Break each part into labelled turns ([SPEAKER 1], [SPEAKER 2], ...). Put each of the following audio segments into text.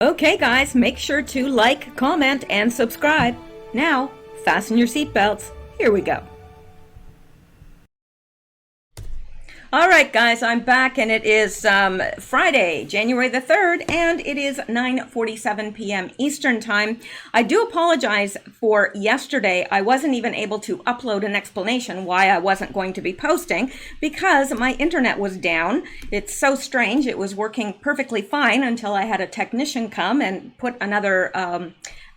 [SPEAKER 1] Okay guys, make sure to like, comment, and subscribe. Now, fasten your seatbelts. Here we go. All right, guys, I'm back, and it is Friday, January the 3rd, and it is 9:47 p.m. Eastern Time. I do apologize for yesterday. I wasn't even able to upload an explanation why I wasn't going to be posting because my internet was down. It's so strange. It was working perfectly fine until I had a technician come and put another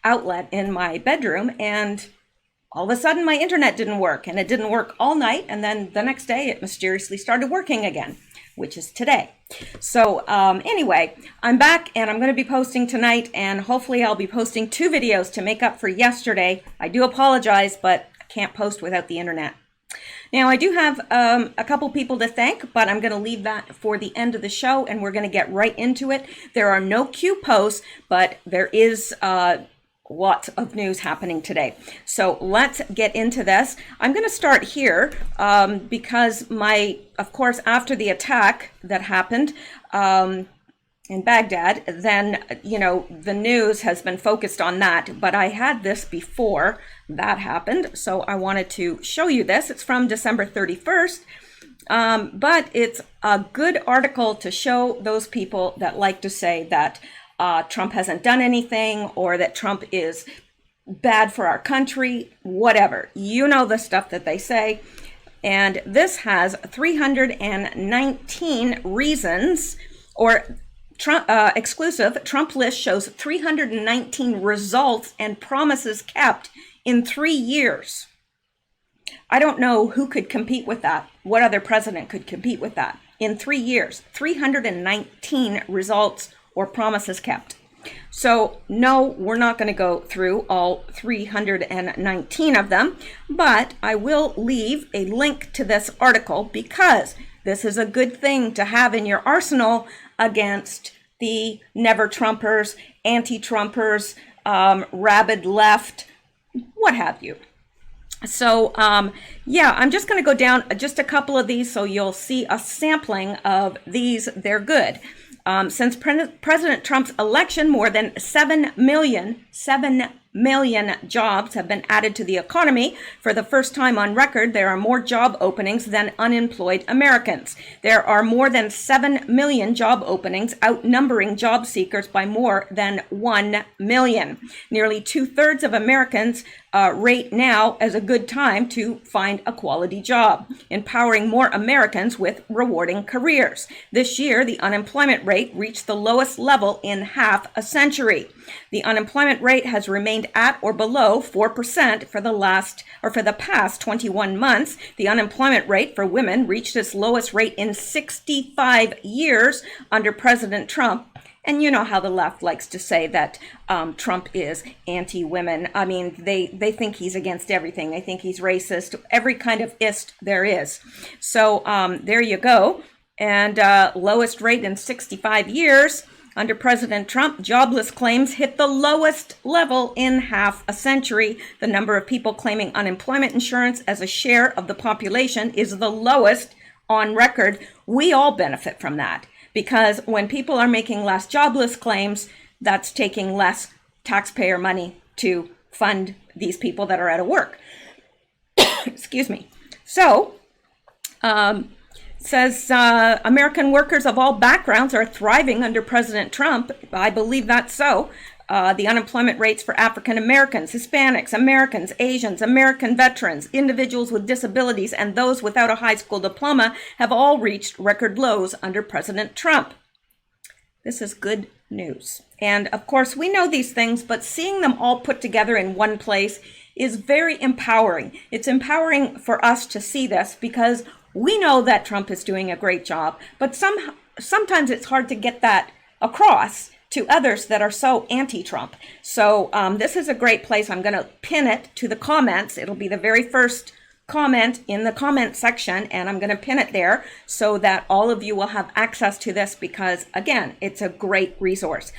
[SPEAKER 1] outlet in my bedroom, and all of a sudden my internet didn't work, and it didn't work all night, and then the next day it mysteriously started working again, which is today. So anyway, I'm back, and I'm going to be posting tonight, and hopefully I'll be posting 2 videos to make up for yesterday. I do apologize, but I can't post without the internet. Now, I do have a couple people to thank, but I'm going to leave that for the end of the show, and we're going to get right into it. There are no Q posts, but there is lots of news happening today. So let's get into this. I'm going to start here because of course, after the attack that happened in Baghdad, then, the news has been focused on that. But I had this before that happened. So I wanted to show you this. It's from December 31st. But it's a good article to show those people that like to say that Trump hasn't done anything, or that Trump is bad for our country, whatever. You know the stuff that they say. And this has 319 reasons, or Trump, exclusive. Trump list shows 319 results and promises kept in 3 years. I don't know who could compete with that. What other president could compete with that? In 3 years, 319 results or promises kept. So no, we're not going to go through all 319 of them, but I will leave a link to this article because this is a good thing to have in your arsenal against the never Trumpers, anti-Trumpers, rabid left, what have you. So yeah, I'm just going to go down just a couple of these so you'll see a sampling of these. They're good. Since President Trump's election, more than 7 million jobs have been added to the economy. For the first time on record, there are more job openings than unemployed Americans. There are more than 7 million job openings, outnumbering job seekers by more than 1 million. Nearly 2/3 of Americans rate now as a good time to find a quality job, empowering more Americans with rewarding careers. This year, the unemployment rate reached the lowest level in half a century. The unemployment rate has remained at or below 4% for the past 21 months. The unemployment rate for women reached its lowest rate in 65 years under President Trump. And you know how the left likes to say that Trump is anti-women. I mean, they think he's against everything. They think he's racist, every kind of ist there is. So there you go. And lowest rate in 65 years. Under President Trump, jobless claims hit the lowest level in half a century. The number of people claiming unemployment insurance as a share of the population is the lowest on record. We all benefit from that because when people are making less jobless claims, that's taking less taxpayer money to fund these people that are out of work. Excuse me. So, says American workers of all backgrounds are thriving under President Trump. I believe that's so. The unemployment rates for African Americans, Hispanics, Americans, Asians, American veterans, individuals with disabilities, and those without a high school diploma have all reached record lows under President Trump. This is good news. And of course, we know these things, but seeing them all put together in one place is very empowering. It's empowering for us to see this because we know that Trump is doing a great job, but sometimes it's hard to get that across to others that are so anti-Trump. So this is a great place. I'm going to pin it to the comments. It'll be the very first comment in the comment section, and I'm going to pin it there so that all of you will have access to this because, again, it's a great resource.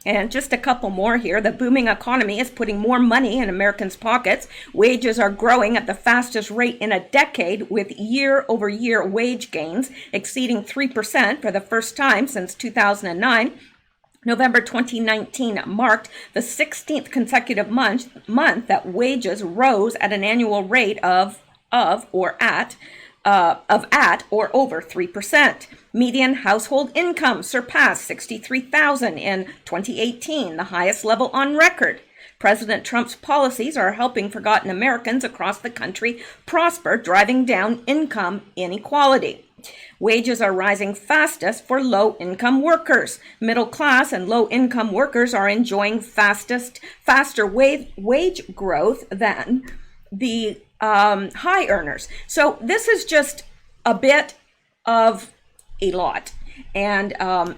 [SPEAKER 1] And just a couple more here. The booming economy is putting more money in Americans' pockets. Wages are growing at the fastest rate in a decade, with year-over-year wage gains exceeding 3% for the first time since 2009. November 2019 marked the 16th consecutive month that wages rose at an annual rate of at or over 3%. Median household income surpassed $63,000 in 2018, the highest level on record. President Trump's policies are helping forgotten Americans across the country prosper, driving down income inequality. Wages are rising fastest for low-income workers. Middle class and low-income workers are enjoying faster wage growth than the high earners. So this is just a bit of a lot, and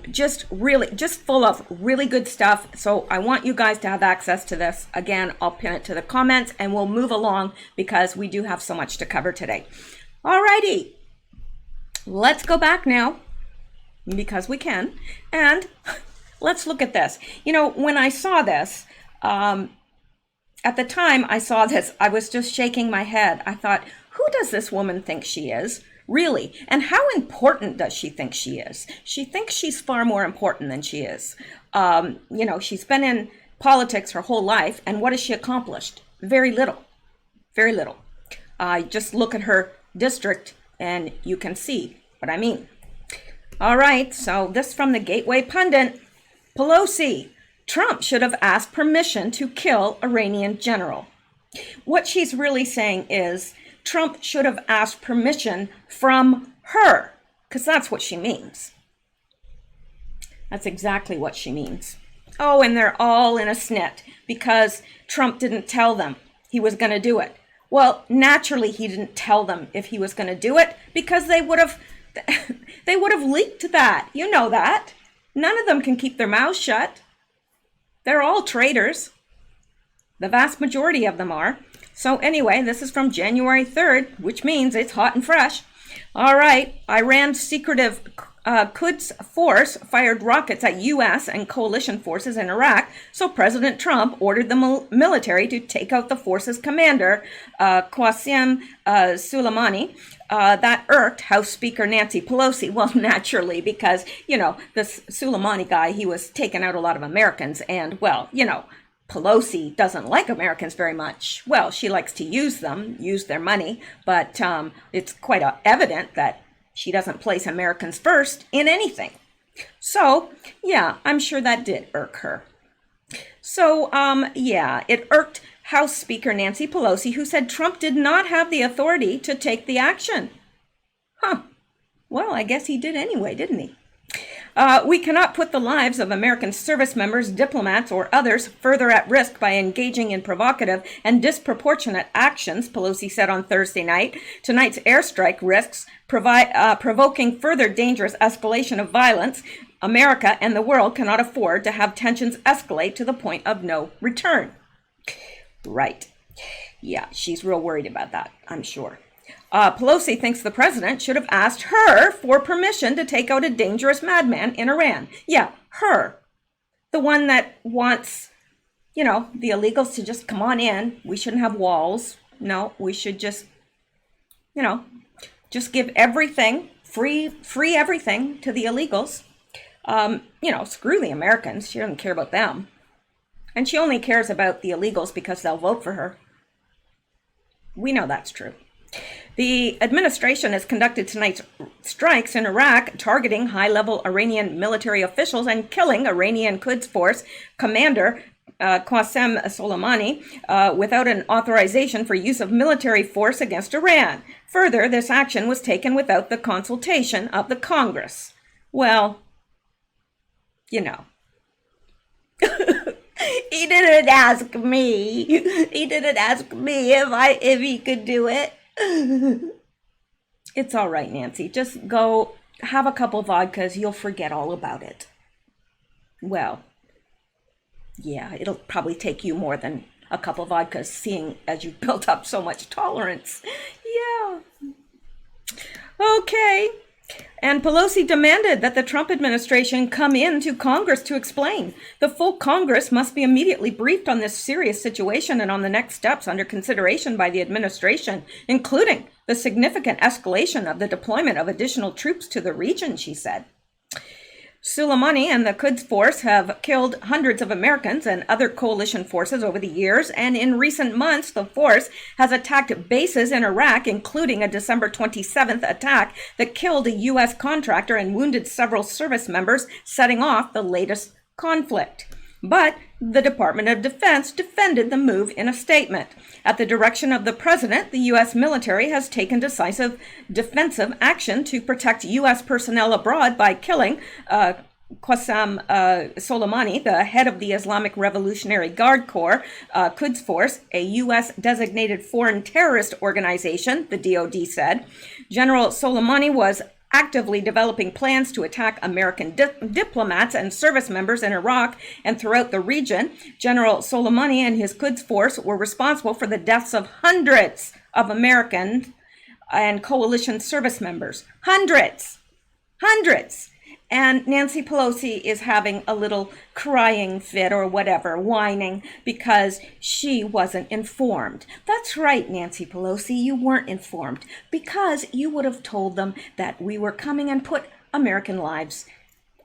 [SPEAKER 1] just full of really good stuff. So I want you guys to have access to this. Again, I'll pin it to the comments and we'll move along because we do have so much to cover today. Alrighty, let's go back now because we can, and let's look at this. You know, when I saw this, at the time I saw this, I was just shaking my head. I thought, who does this woman think she is? Really? And how important does she think she is? She thinks she's far more important than she is. You know, she's been in politics her whole life, and what has she accomplished? Very little. Very little. Just look at her district and you can see what I mean. All right, so this from the Gateway Pundit. Pelosi, Trump should have asked permission to kill Iranian general. What she's really saying is Trump should have asked permission from her, because that's what she means. That's exactly what she means. Oh, and they're all in a snit because Trump didn't tell them he was going to do it. Well, naturally, he didn't tell them if he was going to do it because they would have leaked that. You know that. None of them can keep their mouths shut. They're all traitors. The vast majority of them are. So anyway, this is from January 3rd, which means it's hot and fresh. All right, Iran's secretive Quds force fired rockets at U.S. and coalition forces in Iraq, so President Trump ordered the military to take out the force's commander, Qasem Soleimani. That irked House Speaker Nancy Pelosi. Well, naturally, because, you know, this Soleimani guy, he was taking out a lot of Americans, and, well, you know, Pelosi doesn't like Americans very much. Well, she likes to use them, use their money, but it's quite evident that she doesn't place Americans first in anything. So, yeah, I'm sure that did irk her. So, yeah, it irked House Speaker Nancy Pelosi, who said Trump did not have the authority to take the action. Huh. Well, I guess he did anyway, didn't he? We cannot put the lives of American service members, diplomats, or others further at risk by engaging in provocative and disproportionate actions, Pelosi said on Thursday night. Tonight's airstrike risks provoking further dangerous escalation of violence. America and the world cannot afford to have tensions escalate to the point of no return. Right. Yeah, she's real worried about that, I'm sure. Pelosi thinks the president should have asked her for permission to take out a dangerous madman in Iran. Yeah, her. The one that wants, you know, the illegals to just come on in. We shouldn't have walls. No, we should just, you know, just give everything, free everything to the illegals. You know, screw the Americans. She doesn't care about them. And she only cares about the illegals because they'll vote for her. We know that's true. The administration has conducted tonight's strikes in Iraq, targeting high-level Iranian military officials and killing Iranian Quds Force commander Qasem Soleimani without an authorization for use of military force against Iran. Further, this action was taken without the consultation of the Congress. Well, you know. He didn't ask me. He didn't ask me if he could do it. It's all right, Nancy. Just go have a couple vodkas. You'll forget all about it. Well, yeah, it'll probably take you more than a couple vodkas, seeing as you've built up so much tolerance. Yeah. Okay. And Pelosi demanded that the Trump administration come into Congress to explain. The full Congress must be immediately briefed on this serious situation and on the next steps under consideration by the administration, including the significant escalation of the deployment of additional troops to the region, she said. Soleimani and the Quds Force have killed hundreds of Americans and other coalition forces over the years, and in recent months, the force has attacked bases in Iraq, including a December 27th attack that killed a U.S. contractor and wounded several service members, setting off the latest conflict. But the Department of Defense defended the move in a statement. At the direction of the president, the U.S. military has taken decisive defensive action to protect U.S. personnel abroad by killing Qasem Soleimani, the head of the Islamic Revolutionary Guard Corps, Quds Force, a U.S. designated foreign terrorist organization, the DoD said. General Soleimani was actively developing plans to attack American diplomats and service members in Iraq and throughout the region. General Soleimani and his Quds Force were responsible for the deaths of hundreds of American and coalition service members. Hundreds. And Nancy Pelosi is having a little crying fit or whatever, whining because she wasn't informed. That's right, Nancy Pelosi, you weren't informed because you would have told them that we were coming and put American lives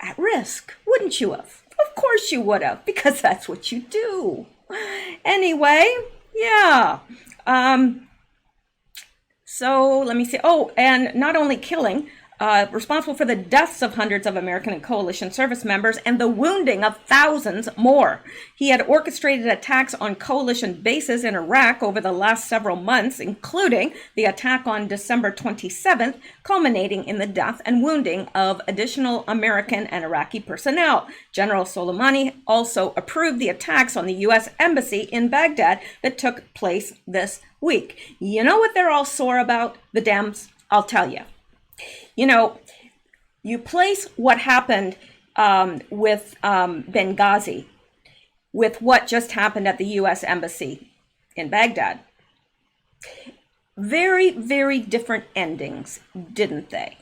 [SPEAKER 1] at risk, wouldn't you have? Of course you would have, because that's what you do. Anyway, yeah. So let me see. Oh, and not only killing, responsible for the deaths of hundreds of American and coalition service members and the wounding of thousands more. He had orchestrated attacks on coalition bases in Iraq over the last several months, including the attack on December 27th, culminating in the death and wounding of additional American and Iraqi personnel. General Soleimani also approved the attacks on the U.S. Embassy in Baghdad that took place this week. You know what they're all sore about, the Dems? I'll tell you. You know, you place what happened with Benghazi with what just happened at the U.S. Embassy in Baghdad. Very, very different endings, didn't they?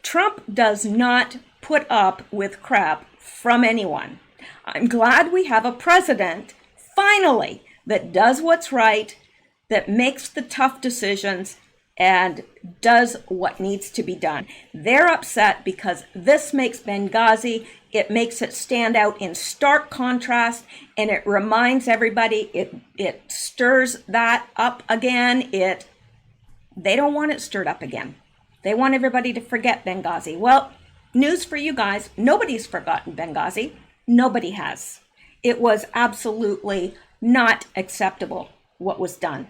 [SPEAKER 1] Trump does not put up with crap from anyone. I'm glad we have a president, finally, that does what's right, that makes the tough decisions, and does what needs to be done. They're upset because this makes Benghazi, it makes it stand out in stark contrast, and it reminds everybody, it stirs that up again. They don't want it stirred up again. They want everybody to forget Benghazi. Well, news for you guys, nobody's forgotten Benghazi. Nobody has. It was absolutely not acceptable what was done.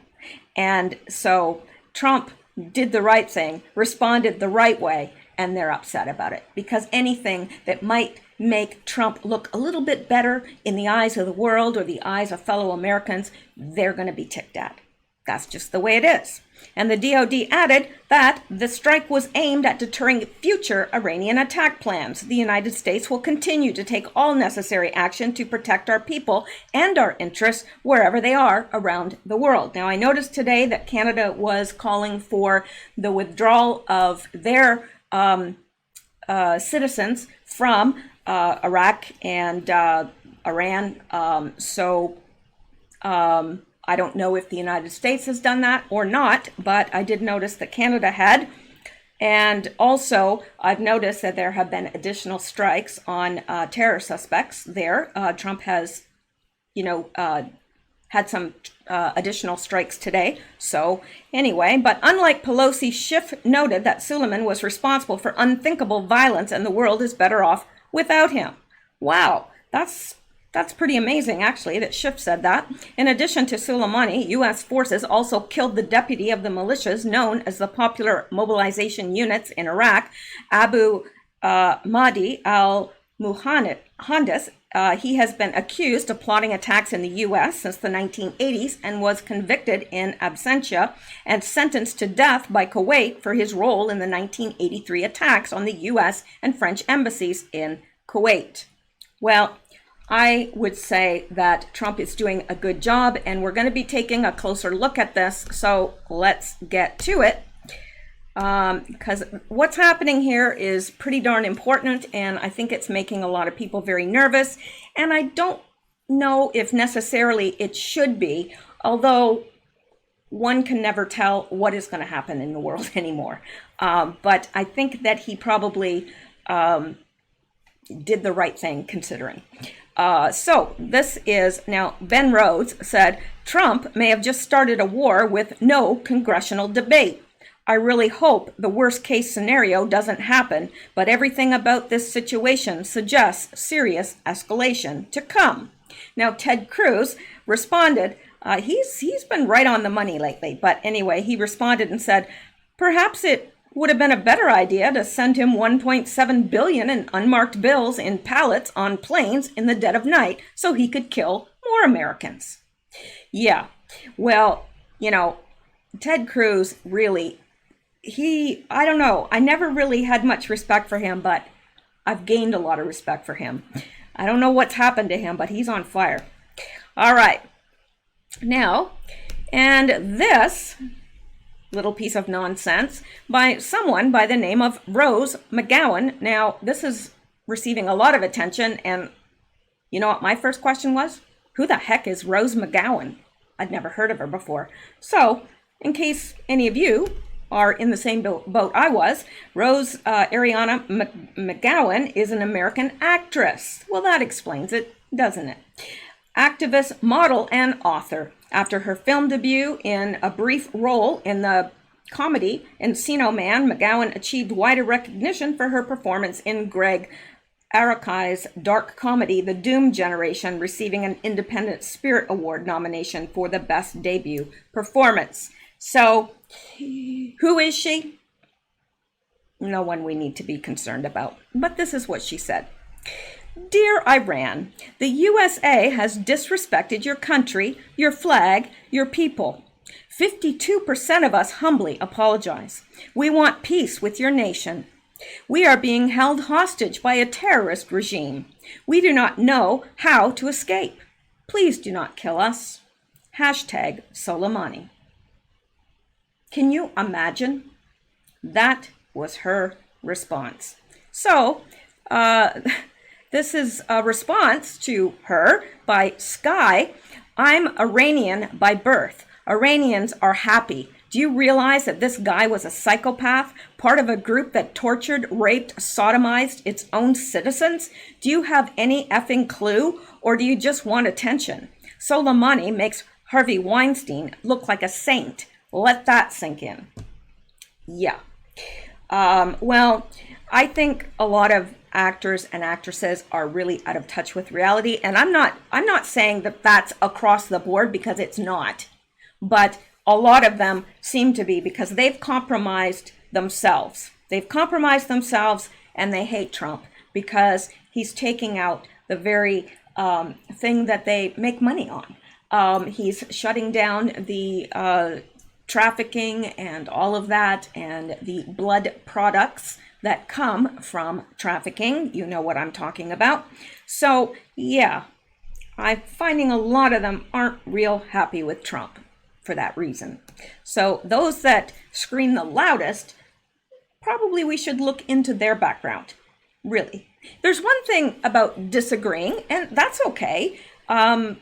[SPEAKER 1] And so Trump did the right thing, responded the right way, and they're upset about it because anything that might make Trump look a little bit better in the eyes of the world or the eyes of fellow Americans, they're going to be ticked at. That's just the way it is. And the DoD added that the strike was aimed at deterring future Iranian attack plans. The United States will continue to take all necessary action to protect our people and our interests wherever they are around the world. Now, I noticed today that Canada was calling for the withdrawal of their citizens from Iraq and Iran. I don't know if the United States has done that or not, but I did notice that Canada had. And also, I've noticed that there have been additional strikes on terror suspects there. Trump has, had some additional strikes today. So anyway, but unlike Pelosi, Schiff noted that Soleimani was responsible for unthinkable violence and the world is better off without him. Wow, that's pretty amazing, actually, that Schiff said that. In addition to Soleimani, U.S. forces also killed the deputy of the militias known as the Popular Mobilization Units in Iraq, Abu Mahdi al-Muhandis. He has been accused of plotting attacks in the U.S. since the 1980s and was convicted in absentia and sentenced to death by Kuwait for his role in the 1983 attacks on the U.S. and French embassies in Kuwait. Well, I would say that Trump is doing a good job, and we're going to be taking a closer look at this, so let's get to it. because what's happening here is pretty darn important, and I think it's making a lot of people very nervous, and I don't know if necessarily it should be, although one can never tell what is going to happen in the world anymore. But I think that he probably did the right thing considering. So this is now Ben Rhodes said, Trump may have just started a war with no congressional debate. I really hope the worst case scenario doesn't happen, but everything about this situation suggests serious escalation to come. Now, Ted Cruz responded, he's been right on the money lately, but anyway, he responded and said, perhaps it would have been a better idea to send him 1.7 billion in unmarked bills in pallets on planes in the dead of night so he could kill more Americans. Yeah, well, Ted Cruz really, I don't know, I never really had much respect for him, but I've gained a lot of respect for him. I don't know what's happened to him, but he's on fire. All right. Now, and this little piece of nonsense by someone by the name of Rose McGowan. Now, this is receiving a lot of attention, and you know what my first question was? Who the heck is Rose McGowan? I'd never heard of her before. So, in case any of you are in the same boat I was, Rose Ariana McGowan is an American actress. Well, that explains it, doesn't it? Activist, model, and author. After her film debut in a brief role in the comedy Encino Man, McGowan achieved wider recognition for her performance in Greg Arakai's dark comedy, The Doom Generation, receiving an Independent Spirit Award nomination for the Best Debut Performance. So, who is she? No one we need to be concerned about. But this is what she said. Dear Iran, the USA has disrespected your country, your flag, your people. 52% of us humbly apologize. We want peace with your nation. We are being held hostage by a terrorist regime. We do not know how to escape. Please do not kill us. Hashtag Soleimani. Can you imagine? That was her response. So, this is a response to her by Sky. I'm Iranian by birth. Iranians are happy. Do you realize that this guy was a psychopath, part of a group that tortured, raped, sodomized its own citizens? Do you have any effing clue, or do you just want attention? Soleimani makes Harvey Weinstein look like a saint. Let that sink in. Yeah. Well, I think a lot of actors and actresses are really out of touch with reality, and I'm not saying that that's across the board, because it's not. But a lot of them seem to be, because they've compromised themselves. They've compromised themselves, and they hate Trump because he's taking out the very thing that they make money on. He's shutting down the trafficking and all of that, and the blood products that come from trafficking. You know what I'm talking about. So yeah, I'm finding a lot of them aren't real happy with Trump for that reason. So those that scream the loudest, probably we should look into their background. Really. There's one thing about disagreeing, and that's okay. I'm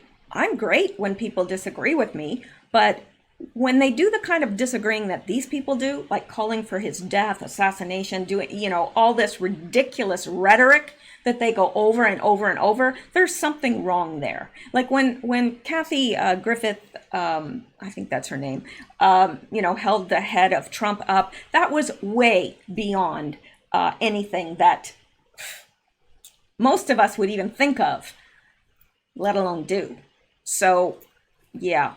[SPEAKER 1] great when people disagree with me, but when they do the kind of disagreeing that these people do, like calling for his death, assassination, doing, all this ridiculous rhetoric that they go over and over and over, there's something wrong there. Like when Kathy Griffith, I think that's her name, held the head of Trump up, that was way beyond anything that most of us would even think of, let alone do. So, yeah.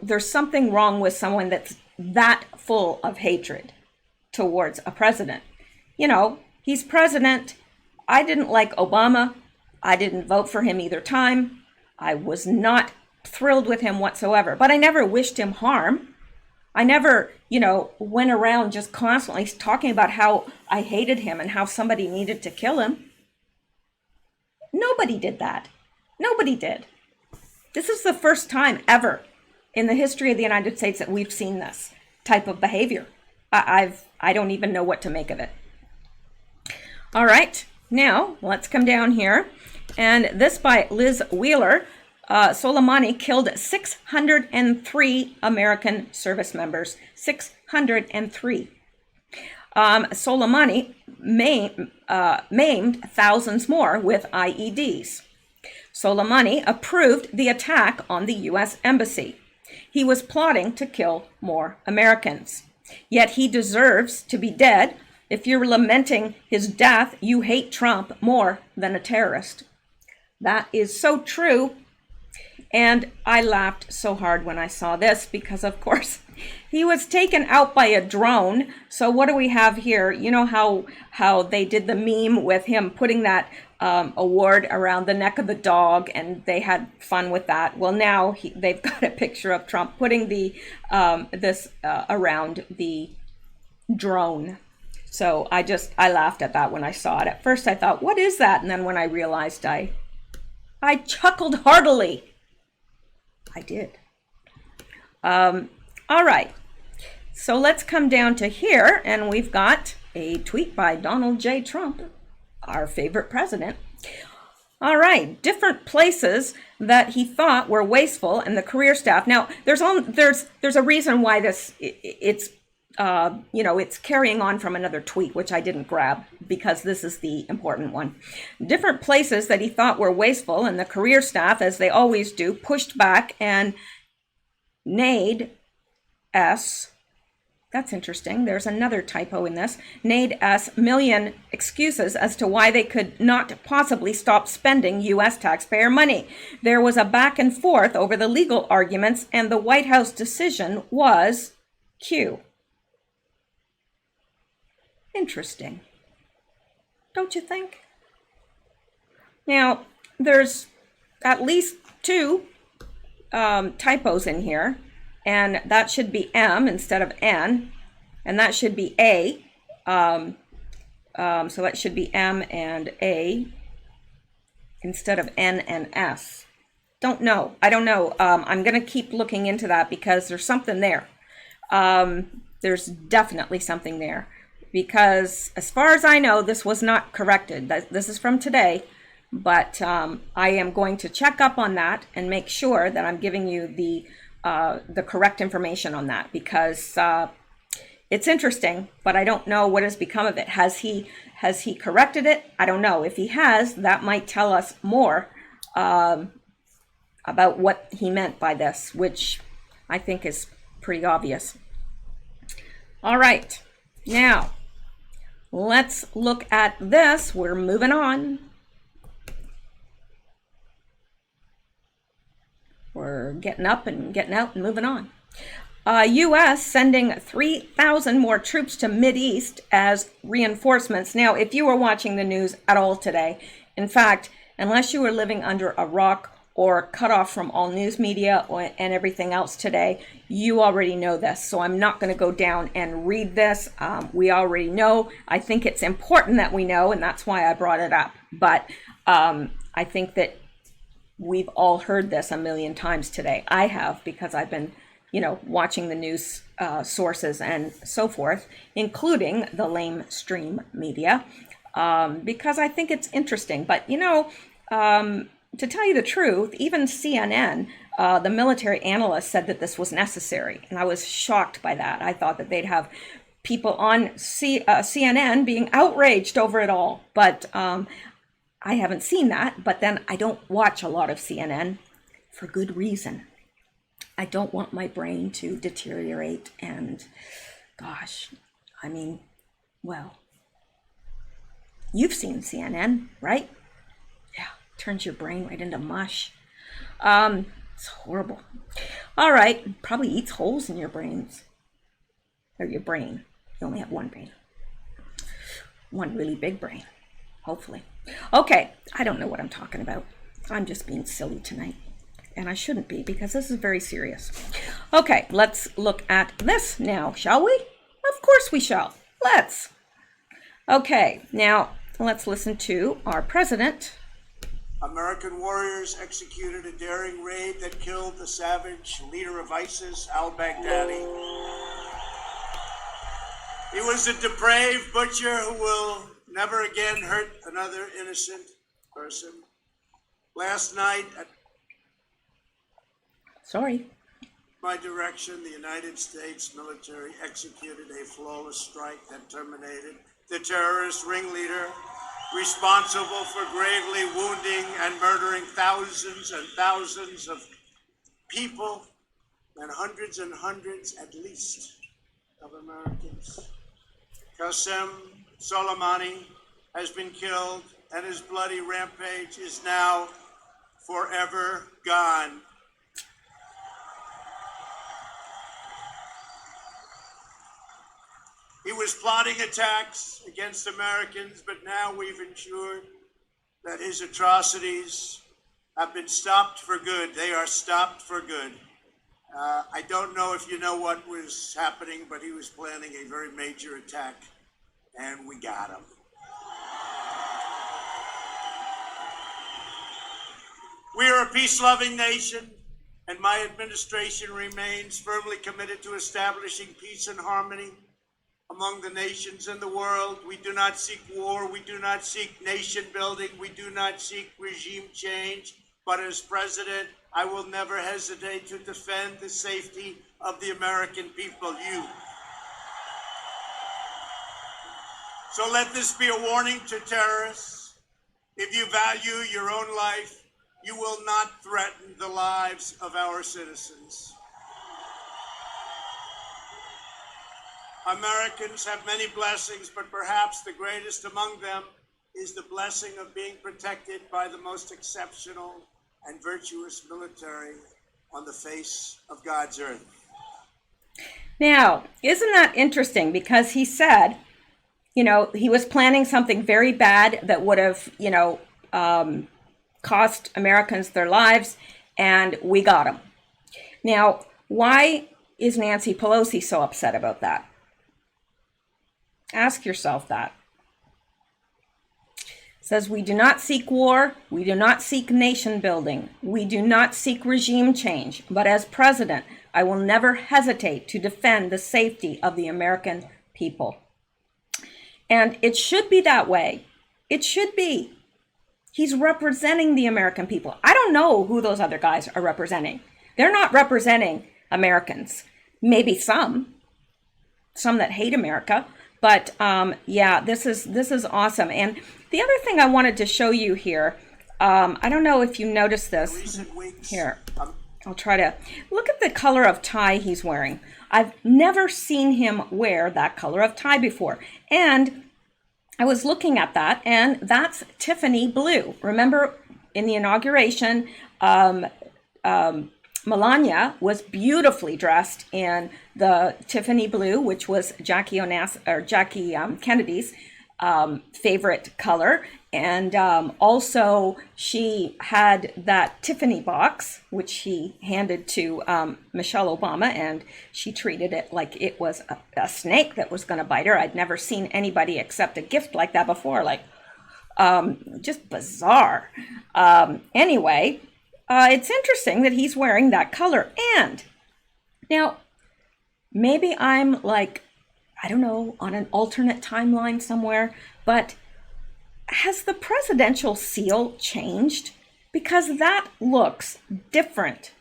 [SPEAKER 1] There's something wrong with someone that's that full of hatred towards a president. He's president. I didn't like Obama. I didn't vote for him either time. I was not thrilled with him whatsoever, but I never wished him harm. I never, went around just constantly talking about how I hated him and how somebody needed to kill him. Nobody did that. Nobody did. This is the first time ever in the history of the United States that we've seen this type of behavior. I don't even know what to make of it. All right, now let's come down here. And this by Liz Wheeler. Soleimani killed 603 American service members. 603. Soleimani maimed thousands more with IEDs. Soleimani approved the attack on the U.S. embassy. He was plotting to kill more Americans. Yet he deserves to be dead. If you're lamenting his death, you hate Trump more than a terrorist. That is so true. And I laughed so hard when I saw this because, of course, he was taken out by a drone. So what do we have here? You know how they did the meme with him putting that award around the neck of the dog, and they had fun with that. Well, now they've got a picture of Trump putting the this around the drone. So I laughed at that when I saw it. At first I thought, what is that? And then when I realized, I chuckled heartily. I did. All right. So let's come down to here, and we've got a tweet by Donald J. Trump, our favorite president. All right, different places that he thought were wasteful and the career staff. Now, there's a reason why it's carrying on from another tweet, which I didn't grab because this is the important one. Different places that he thought were wasteful, and the career staff, as they always do, pushed back and NAID S. That's interesting. There's another typo in this. NAID S million excuses as to why they could not possibly stop spending U.S. taxpayer money. There was a back and forth over the legal arguments, and the White House decision was Q. Interesting, don't you think? Now, there's at least two typos in here, and that should be M instead of N, and that should be A. So that should be M and A instead of N and S. Don't know. I don't know. I'm going to keep looking into that because there's something there. There's definitely something there. Because as far as I know, this was not corrected. This is from today, but I am going to check up on that and make sure that I'm giving you the correct information on that, because it's interesting, but I don't know what has become of it. Has he corrected it? I don't know. If he has, that might tell us more about what he meant by this, which I think is pretty obvious. All right, now let's look at this. We're moving on. We're getting up and getting out and moving on. U.S. sending 3,000 more troops to Mideast as reinforcements. Now, if you were watching the news at all today, in fact, unless you were living under a rock or cut off from all news media and everything else today, you already know this. So I'm not going to go down and read this. We already know. I think it's important that we know, and that's why I brought it up. But I think that we've all heard this a million times today. I have, because I've been, watching the news sources and so forth, including the lamestream media, because I think it's interesting. But, to tell you the truth, even CNN, the military analyst, said that this was necessary. And I was shocked by that. I thought that they'd have people on CNN being outraged over it all. But I haven't seen that. But then I don't watch a lot of CNN for good reason. I don't want my brain to deteriorate. And gosh, well, you've seen CNN, right? Turns your brain right into mush. It's horrible. All right, probably eats holes in your brains. Or your brain. You only have one brain. One really big brain, hopefully. Okay, I don't know what I'm talking about. I'm just being silly tonight. And I shouldn't be, because this is very serious. Okay, let's look at this now, shall we? Of course we shall. Let's. Okay, now let's listen to our president.
[SPEAKER 2] American warriors executed a daring raid that killed the savage leader of ISIS, al-Baghdadi. He was a depraved butcher who will never again hurt another innocent person. Last night, at my direction, the United States military executed a flawless strike that terminated the terrorist ringleader responsible for gravely wounding and murdering thousands and thousands of people and hundreds at least of Americans. Qasem Soleimani has been killed, and his bloody rampage is now forever gone. He was plotting attacks against Americans, but now we've ensured that his atrocities have been stopped for good. They are stopped for good. I don't know if you know what was happening, but he was planning a very major attack, and we got him. We are a peace-loving nation, and my administration remains firmly committed to establishing peace and harmony among the nations in the world. We do not seek war. We do not seek nation building. We do not seek regime change. But as president, I will never hesitate to defend the safety of the American people, you. So let this be a warning to terrorists. If you value your own life, you will not threaten the lives of our citizens. Americans have many blessings, but perhaps the greatest among them is the blessing of being protected by the most exceptional and virtuous military on the face of God's earth.
[SPEAKER 1] Now, isn't that interesting? Because he said, he was planning something very bad that would have, cost Americans their lives, and we got him. Now, why is Nancy Pelosi so upset about that? Ask yourself that. It says, we do not seek war, we do not seek nation building, we do not seek regime change, but as president, I will never hesitate to defend the safety of the American people. And it should be that way. It should be. He's representing the American people. I don't know who those other guys are representing. They're not representing Americans. Maybe some that hate America. But yeah, this is awesome. And the other thing I wanted to show you here, I don't know if you noticed this. Here, I'll try to look at the color of tie he's wearing. I've never seen him wear that color of tie before. And I was looking at that, and that's Tiffany blue. Remember in the inauguration, Melania was beautifully dressed in the Tiffany blue, which was Jackie Kennedy's favorite color. And also she had that Tiffany box, which she handed to Michelle Obama, and she treated it like it was a snake that was going to bite her. I'd never seen anybody accept a gift like that before, just bizarre. Anyway, it's interesting that he's wearing that color. And now, maybe I'm I don't know, on an alternate timeline somewhere, but has the presidential seal changed? Because that looks different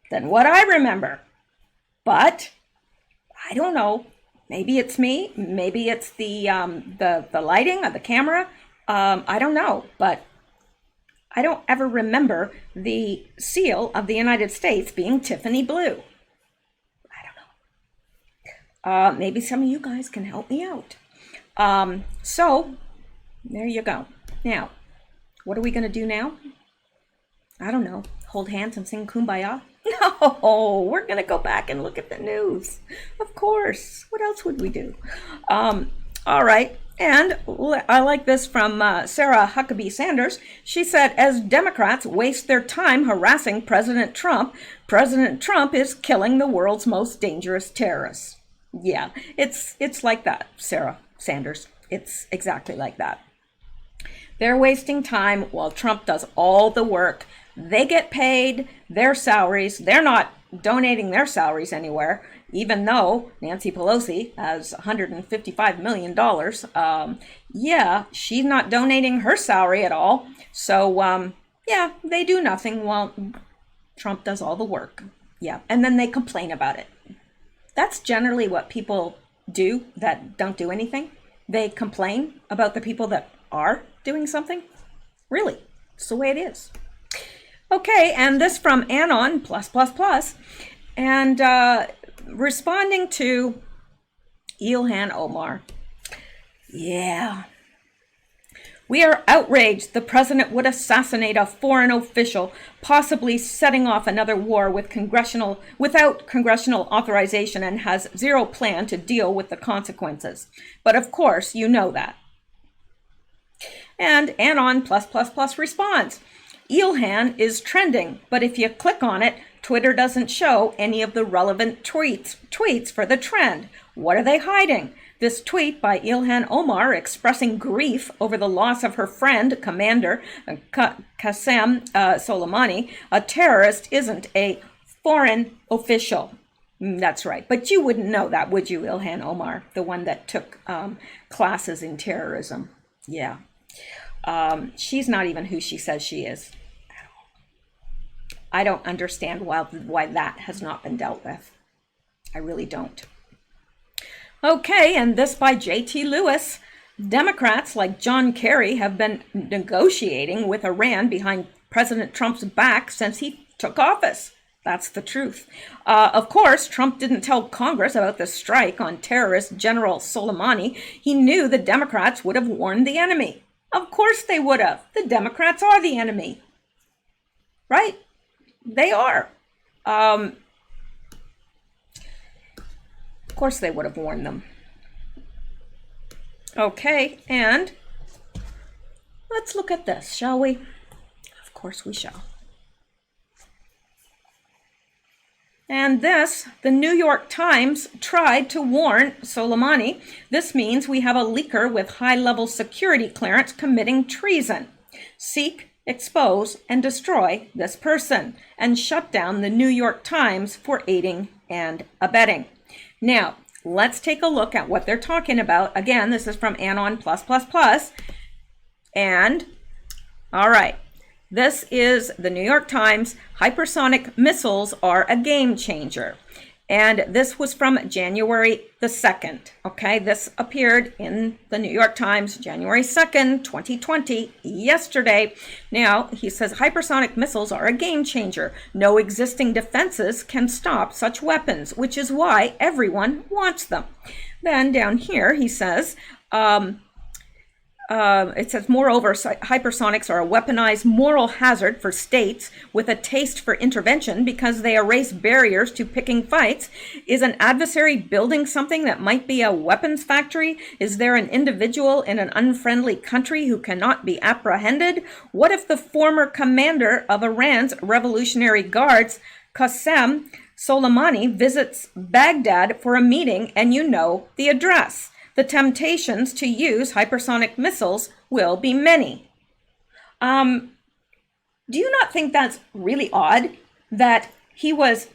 [SPEAKER 1] than what I remember. But I don't know. Maybe it's me. Maybe it's the lighting of the camera. I don't know. But I don't ever remember the seal of the United States being Tiffany blue. I don't know. Maybe some of you guys can help me out. So there you go. Now, what are we going to do now? I don't know. Hold hands and sing Kumbaya? No, we're going to go back and look at the news. Of course. What else would we do? All right. And I like this from Sarah Huckabee Sanders. She said, as Democrats waste their time harassing President Trump is killing the world's most dangerous terrorists. Yeah, it's like that, Sarah Sanders. It's exactly like that. They're wasting time while Trump does all the work. They get paid their salaries. They're not donating their salaries anywhere. even though Nancy Pelosi has $155 million. Yeah, she's not donating her salary at all. So, yeah, they do nothing while Trump does all the work. Yeah, and then they complain about it. That's generally what people do that don't do anything. They complain about the people that are doing something. Really, it's the way it is. Okay, and this from Anon +++, and responding to Ilhan Omar. Yeah. We are outraged the president would assassinate a foreign official, possibly setting off another war without congressional authorization, and has zero plan to deal with the consequences. But of course, you know that. And Anon +++ responds, Ilhan is trending, but if you click on it, Twitter doesn't show any of the relevant tweets for the trend. What are they hiding? This tweet by Ilhan Omar expressing grief over the loss of her friend, Commander Qasem Soleimani, a terrorist, isn't a foreign official. That's right. But you wouldn't know that, would you, Ilhan Omar, the one that took classes in terrorism? Yeah. She's not even who she says she is. I don't understand why that has not been dealt with. I really don't. Okay, and this by J.T. Lewis. Democrats like John Kerry have been negotiating with Iran behind President Trump's back since he took office. That's the truth. Of course, Trump didn't tell Congress about the strike on terrorist General Soleimani. He knew the Democrats would have warned the enemy. Of course they would have. The Democrats are the enemy. Right? They are. Of course they would have warned them. Okay, and let's look at this, shall we? Of course we shall. And this, the New York Times tried to warn Soleimani. This means we have a leaker with high-level security clearance committing treason. Seek, expose, and destroy this person, and shut down the New York Times for aiding and abetting. Now, let's take a look at what they're talking about. Again, this is from Anon +++. And, all right, this is the New York Times. Hypersonic missiles are a game changer. And this was from January the 2nd. Okay, this appeared in the New York Times, January 2nd, 2020, yesterday. Now, he says hypersonic missiles are a game changer. No existing defenses can stop such weapons, which is why everyone wants them. Then down here, he says, it says, moreover, hypersonics are a weaponized moral hazard for states with a taste for intervention because they erase barriers to picking fights. Is an adversary building something that might be a weapons factory? Is there an individual in an unfriendly country who cannot be apprehended? What if the former commander of Iran's Revolutionary Guards, Qasem Soleimani, visits Baghdad for a meeting and you know the address? The temptations to use hypersonic missiles will be many. Do you not think that's really odd that he was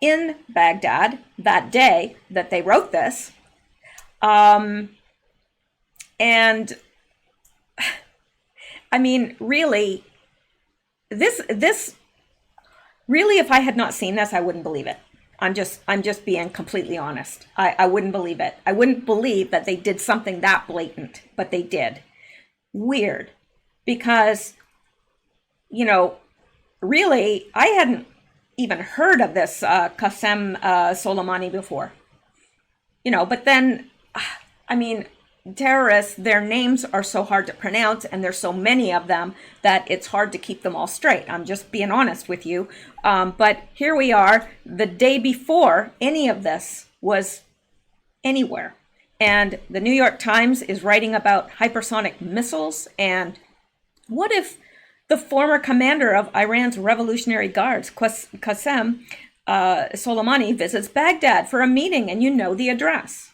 [SPEAKER 1] in Baghdad that day that they wrote this? And I mean, really, this really, if I had not seen this, I wouldn't believe it. I'm just being completely honest. I wouldn't believe it. I wouldn't believe that they did something that blatant, but they did. Weird. Because, you know, really, I hadn't even heard of this Qasem Soleimani before. You know, but then, I mean, terrorists, their names are so hard to pronounce and there's so many of them that it's hard to keep them all straight. I'm just being honest with you. But here we are the day before any of this was anywhere. And the New York Times is writing about hypersonic missiles. And what if the former commander of Iran's Revolutionary Guards, Qasem Soleimani, visits Baghdad for a meeting and you know the address?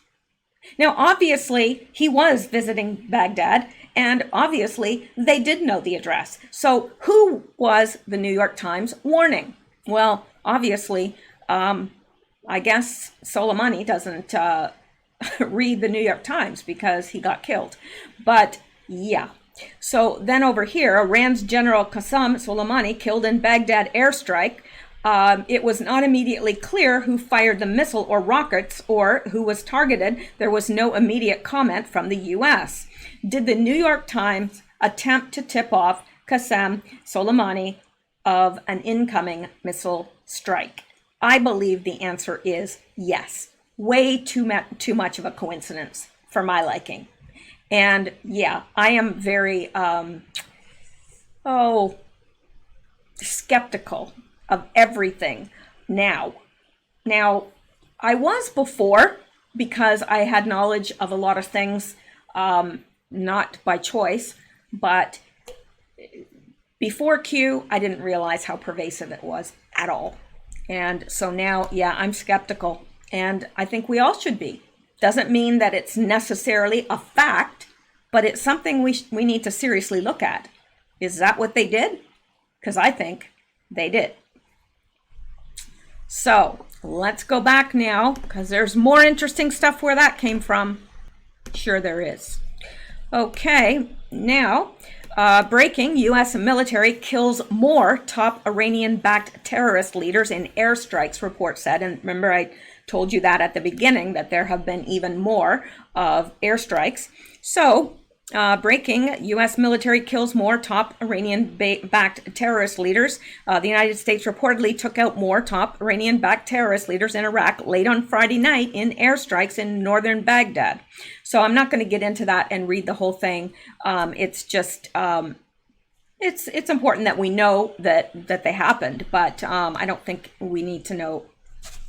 [SPEAKER 1] Now, obviously, he was visiting Baghdad, and obviously, they did know the address. So who was the New York Times warning? Well, obviously, I guess Soleimani doesn't read the New York Times because he got killed. But yeah. So then over here, Iran's General Qasem Soleimani killed in Baghdad airstrike. It was not immediately clear who fired the missile or rockets or who was targeted. There was no immediate comment from the U.S. Did the New York Times attempt to tip off Qasem Soleimani of an incoming missile strike? I believe the answer is yes. Way too much of a coincidence for my liking. And yeah, I am very skeptical of everything now. Now, I was before because I had knowledge of a lot of things, not by choice, but before Q, I didn't realize how pervasive it was at all. And so now, yeah, I'm skeptical, and I think we all should be. Doesn't mean that it's necessarily a fact, but it's something we need to seriously look at. Is that what they did? Because I think they did. So let's go back now, because there's more interesting stuff where that came from. Sure there is. Okay, now, breaking, U.S. military kills more top Iranian-backed terrorist leaders in airstrikes, report said. And remember, I told you that at the beginning, that there have been even more of airstrikes. So, breaking, U.S. military kills more top Iranian-backed terrorist leaders. The United States reportedly took out more top Iranian-backed terrorist leaders in Iraq late on Friday night in airstrikes in northern Baghdad. So I'm not going to get into that and read the whole thing. It's just, it's important that we know that they happened, but I don't think we need to know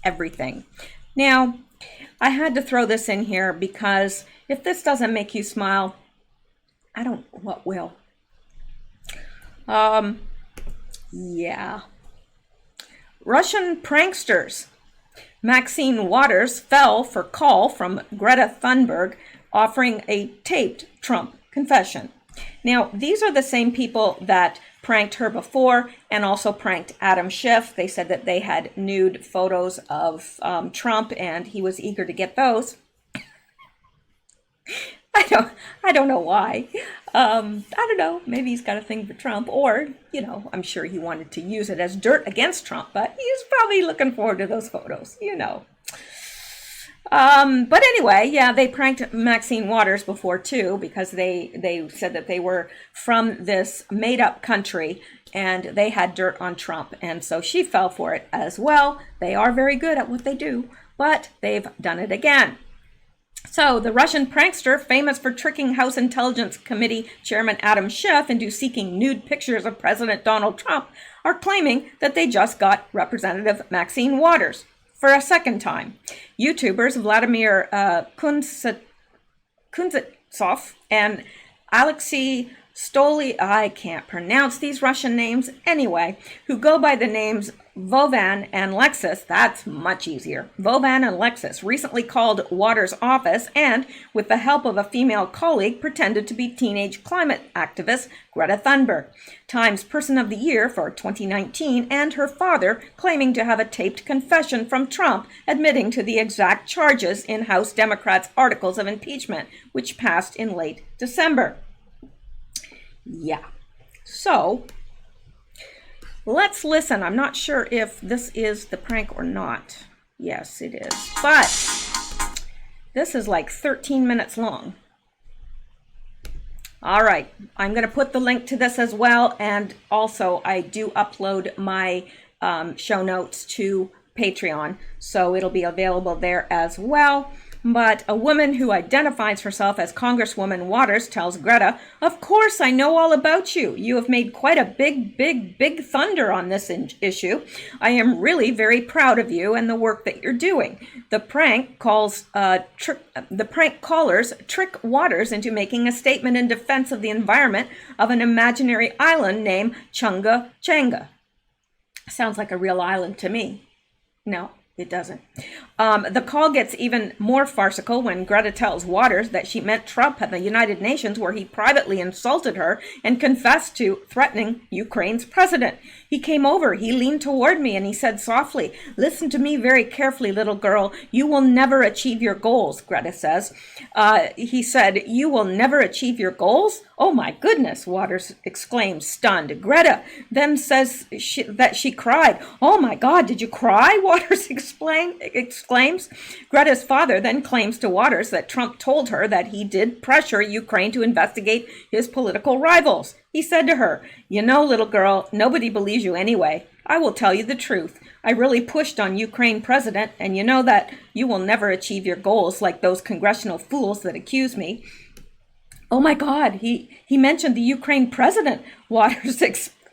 [SPEAKER 1] everything. Now, I had to throw this in here because if this doesn't make you smile, I don't, what will? Yeah. Russian pranksters. Maxine Waters fell for call from Greta Thunberg offering a taped Trump confession. Now, these are the same people that pranked her before and also pranked Adam Schiff. They said that they had nude photos of Trump and he was eager to get those. I don't know why. I don't know. Maybe he's got a thing for Trump, or, you know, I'm sure he wanted to use it as dirt against Trump, but he's probably looking forward to those photos, you know. But anyway, yeah, they pranked Maxine Waters before too, because they said that they were from this made up country and they had dirt on Trump. And so she fell for it as well. They are very good at what they do, but they've done it again. So the Russian prankster, famous for tricking House Intelligence Committee Chairman Adam Schiff into seeking nude pictures of President Donald Trump, are claiming that they just got Representative Maxine Waters for a second time. YouTubers Vladimir Kuntsov and Alexei Stoli, I can't pronounce these Russian names anyway, who go by the names Vovan and Lexus, that's much easier. Vovan and Lexus recently called Waters' office and, with the help of a female colleague, pretended to be teenage climate activist Greta Thunberg, Times Person of the Year for 2019, and her father claiming to have a taped confession from Trump admitting to the exact charges in House Democrats' articles of impeachment, which passed in late December. Yeah. So, let's listen. I'm not sure if this is the prank or not. Yes, it is. But this is like 13 minutes long. All right. I'm going to put the link to this as well. And also, I do upload my show notes to Patreon, so it'll be available there as well. But a woman who identifies herself as Congresswoman Waters tells Greta, "Of course, I know all about you. You have made quite a big thunder on this issue. I am really very proud of you and the work that you're doing." The prank callers trick Waters into making a statement in defense of the environment of an imaginary island named Chunga Changa. Sounds like a real island to me. No, It doesn't. The call gets even more farcical when Greta tells Waters that she met Trump at the United Nations, where he privately insulted her and confessed to threatening Ukraine's president. He came over, he leaned toward me, and he said softly, "Listen to me very carefully, little girl. You will never achieve your goals," Greta says. He said, "You will never achieve your goals?" "Oh my goodness," Waters exclaims, stunned. Greta then says that she cried. "Oh my God, did you cry?" Waters exclaims. Greta's father then claims to Waters that Trump told her that he did pressure Ukraine to investigate his political rivals. He said to her, "You know, little girl, nobody believes you anyway. I will tell you the truth. I really pushed on Ukraine president, and you know that you will never achieve your goals like those congressional fools that accuse me." "Oh my God, he mentioned the Ukraine president," Waters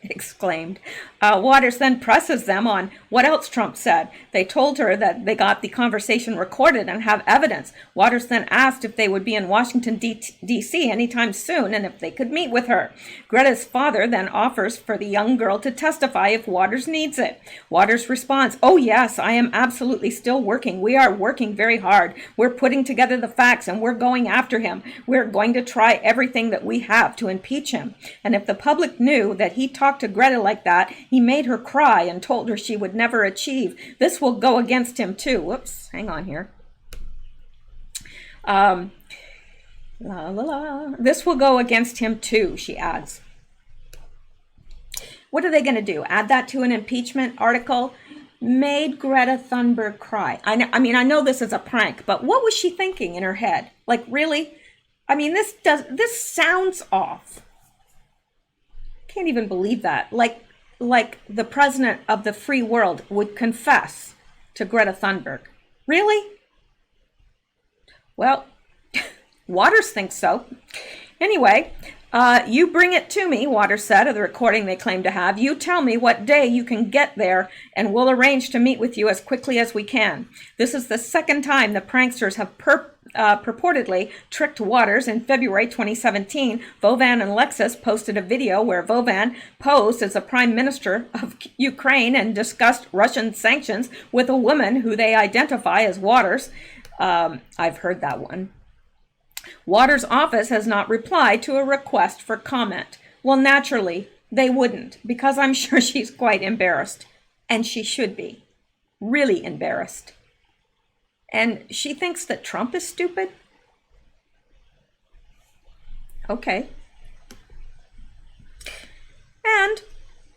[SPEAKER 1] exclaimed. Waters then presses them on what else Trump said. They told her that they got the conversation recorded and have evidence. Waters then asked if they would be in Washington, D.C. anytime soon and if they could meet with her. Greta's father then offers for the young girl to testify if Waters needs it. Waters responds, "Oh yes, I am absolutely still working. We are working very hard. We're putting together the facts and we're going after him. We're going to try everything that we have to impeach him." And if the public knew that he talked to Greta like that, he made her cry and told her she would never achieve. This will go against him too. Whoops, hang on here. This will go against him too, she adds. What are they going to do? Add that to an impeachment article? Made Greta Thunberg cry. I mean, I know this is a prank, but what was she thinking in her head? Like, really? I mean, this sounds off. Can't even believe that. Like the president of the free world would confess to Greta Thunberg. Really? Well, Waters thinks so. Anyway, you bring it to me, Waters said of the recording they claim to have. You tell me what day you can get there, and we'll arrange to meet with you as quickly as we can. This is the second time the pranksters have purportedly tricked Waters. In February 2017, Vovan and Lexus posted a video where Vovan posed as the Prime Minister of Ukraine and discussed Russian sanctions with a woman who they identify as Waters. I've heard that one. Waters' office has not replied to a request for comment. Well, naturally, they wouldn't, because I'm sure she's quite embarrassed. And she should be. Really embarrassed. And she thinks that Trump is stupid? Okay. And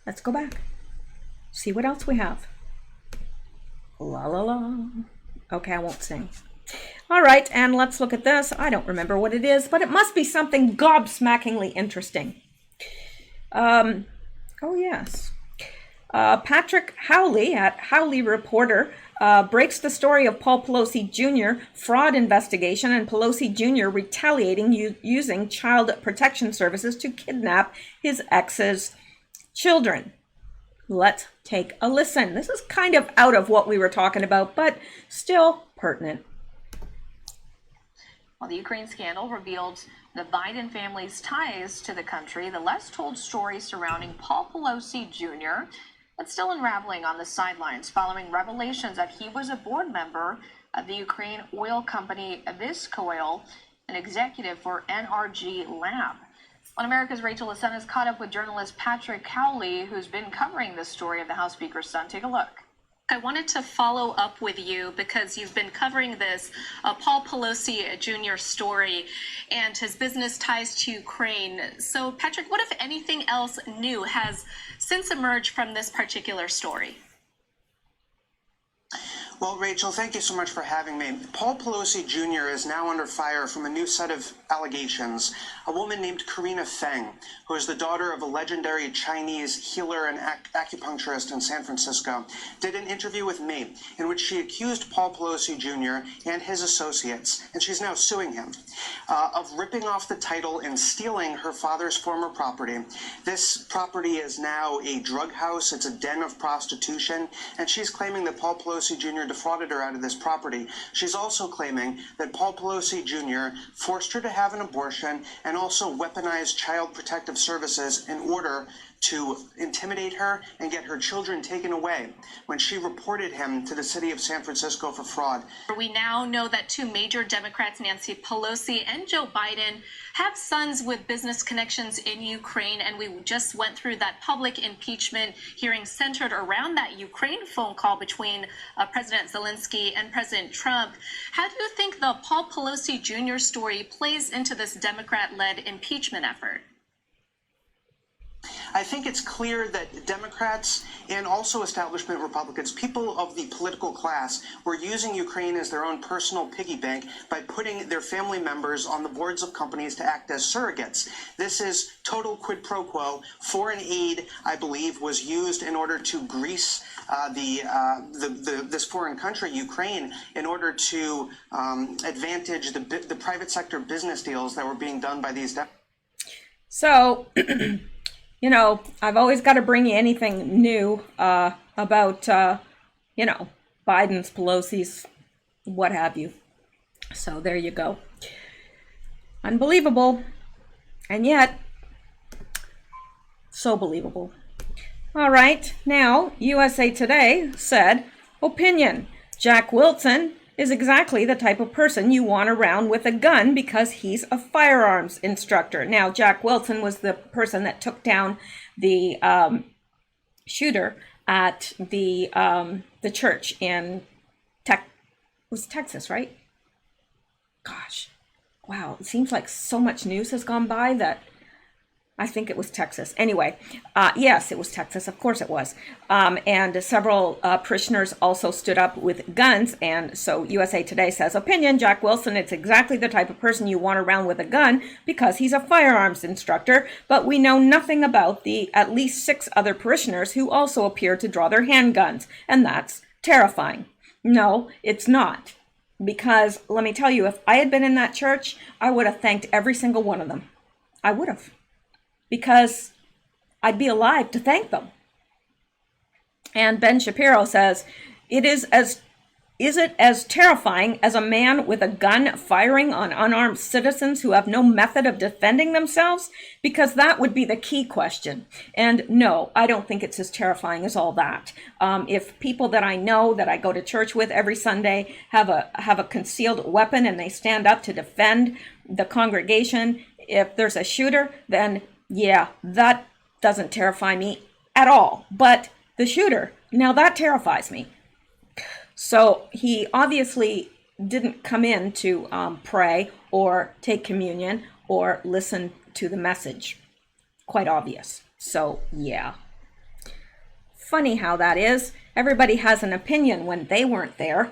[SPEAKER 1] let's go back. See what else we have. La la la. Okay, I won't sing. All right, and let's look at this. I don't remember what it is, but it must be something gobsmackingly interesting. Oh, yes. Patrick Howley at Howley Reporter breaks the story of Paul Pelosi Jr. fraud investigation and Pelosi Jr. retaliating using child protection services to kidnap his ex's children. Let's take a listen. This is kind of out of what we were talking about, but still pertinent.
[SPEAKER 3] While the Ukraine scandal revealed the Biden family's ties to the country, the less told story surrounding Paul Pelosi Jr. is still unraveling on the sidelines following revelations that he was a board member of the Ukraine oil company MISHEL, an executive for NRG Lab. When America's Rachel Listen has caught up with journalist Patrick Howley, who's been covering this story of the House Speaker's son. Take a look.
[SPEAKER 4] I wanted to follow up with you because you've been covering this Paul Pelosi Jr. story and his business ties to Ukraine. So, Patrick, what, if anything else new has since emerged from this particular story?
[SPEAKER 5] Well, Rachel, thank you so much for having me. Paul Pelosi Jr. is now under fire from a new set of allegations. A woman named Karina Feng, who is the daughter of a legendary Chinese healer and acupuncturist in San Francisco, did an interview with me in which she accused Paul Pelosi Jr. and his associates, and she's now suing him, of ripping off the title and stealing her father's former property. This property is now a drug house. It's a den of prostitution, and she's claiming that Paul Pelosi Jr. defrauded her out of this property. She's also claiming that Paul Pelosi Jr. forced her to have an abortion and also weaponized child protective services in order to intimidate her and get her children taken away when she reported him to the city of San Francisco for fraud.
[SPEAKER 4] We now know that two major Democrats, Nancy Pelosi and Joe Biden, have sons with business connections in Ukraine, and we just went through that public impeachment hearing centered around that Ukraine phone call between President Zelensky and President Trump. How do you think the Paul Pelosi Jr. story plays into this Democrat-led impeachment effort?
[SPEAKER 5] I think it's clear that Democrats and also establishment Republicans, people of the political class, were using Ukraine as their own personal piggy bank by putting their family members on the boards of companies to act as surrogates. This is total quid pro quo. Foreign aid, I believe, was used in order to grease this foreign country, Ukraine, in order to advantage the private sector business deals that were being done by these Democrats.
[SPEAKER 1] So, you know, I've always got to bring you anything new about, you know, Biden's, Pelosi's, what have you. So there you go. Unbelievable. And yet, so believable. All right. Now, USA Today said, opinion, Jack Wilson is exactly the type of person you want around with a gun because he's a firearms instructor. Now, Jack Wilson was the person that took down the shooter at the church in Texas, right? Gosh, wow, it seems like so much news has gone by that I think it was Texas. Anyway, yes, it was Texas. Of course it was. And several parishioners also stood up with guns. And so USA Today says, opinion, Jack Wilson, it's exactly the type of person you want around with a gun because he's a firearms instructor. But we know nothing about the at least 6 other parishioners who also appear to draw their handguns. And that's terrifying. No, it's not. Because let me tell you, if I had been in that church, I would have thanked every single one of them. I would have. Because I'd be alive to thank them. And Ben Shapiro says, is it as terrifying as a man with a gun firing on unarmed citizens who have no method of defending themselves? Because that would be the key question. And no, I don't think it's as terrifying as all that. If people that I know, that I go to church with every Sunday, have a concealed weapon and they stand up to defend the congregation, if there's a shooter, then yeah, that doesn't terrify me at all. But the shooter, now that terrifies me. So he obviously didn't come in to pray or take communion or listen to the message. Quite obvious. So yeah. Funny how that is. Everybody has an opinion when they weren't there.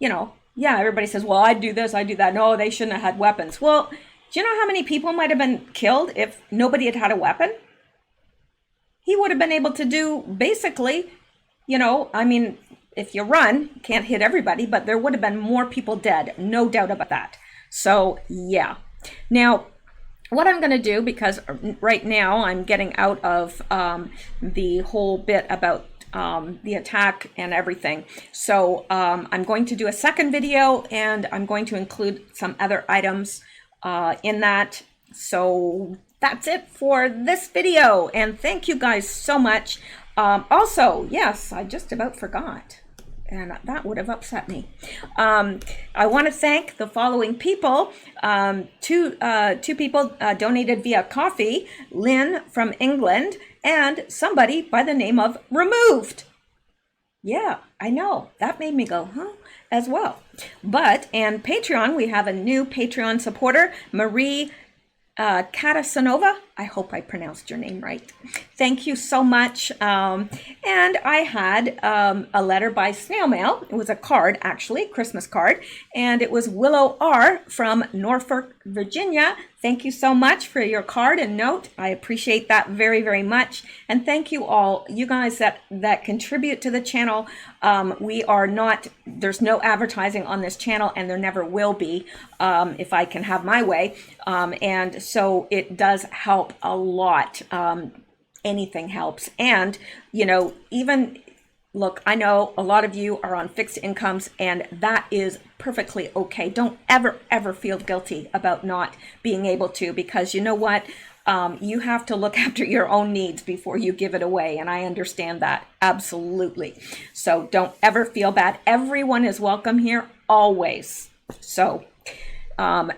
[SPEAKER 1] You know, yeah, everybody says, well, I do this, I do that. No, they shouldn't have had weapons. Well, do you know how many people might have been killed if nobody had had a weapon? He would have been able to do basically, you know, I mean, if you run, you can't hit everybody, but there would have been more people dead. No doubt about that. So, yeah. Now, what I'm going to do, because right now I'm getting out of the whole bit about the attack and everything. So I'm going to do a second video and I'm going to include some other items in that. So that's it for this video, and thank you guys so much. Also, yes, I just about forgot, and that would have upset me. I want to thank the following people. Two people donated via coffee, Lynn from England, and somebody by the name of Removed. Yeah, I know, that made me go, huh, as well. But, and Patreon, we have a new Patreon supporter, Marie Katasanova. I hope I pronounced your name right. Thank you so much. And I had a letter by snail mail. It was a card, actually, Christmas card. And it was Willow R. from Norfolk, Virginia. Thank you so much for your card and note. I appreciate that very, very much. And thank you all, you guys that contribute to the channel. We are not, there's no advertising on this channel, and there never will be if I can have my way. And so it does help a lot. Anything helps. And, you know, even, look, I know a lot of you are on fixed incomes, and that is perfectly okay. Don't ever feel guilty about not being able to, because you know what? You have to look after your own needs before you give it away. And I understand that absolutely. So don't ever feel bad. Everyone is welcome here always. So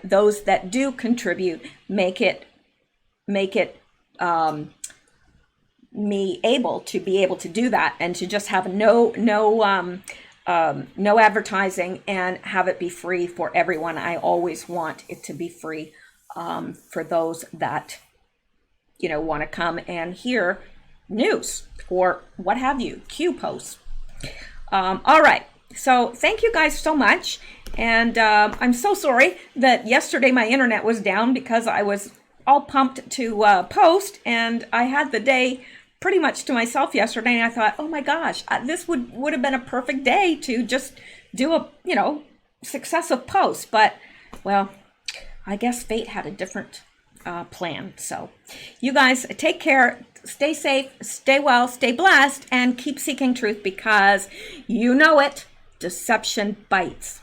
[SPEAKER 1] those that do contribute, make it me able to do that, and to just have no advertising and have it be free for everyone. I always want it to be free for those that want to come and hear news or what have you, Q posts. All right, so thank you guys so much, and I'm so sorry that yesterday my internet was down because I was all pumped to post, and I had the day pretty much to myself yesterday, and I thought, oh my gosh, this would have been a perfect day to just do a successive post. But well, I guess fate had a different plan. So you guys take care, stay safe, stay well, stay blessed, and keep seeking truth, because you know it, deception bites.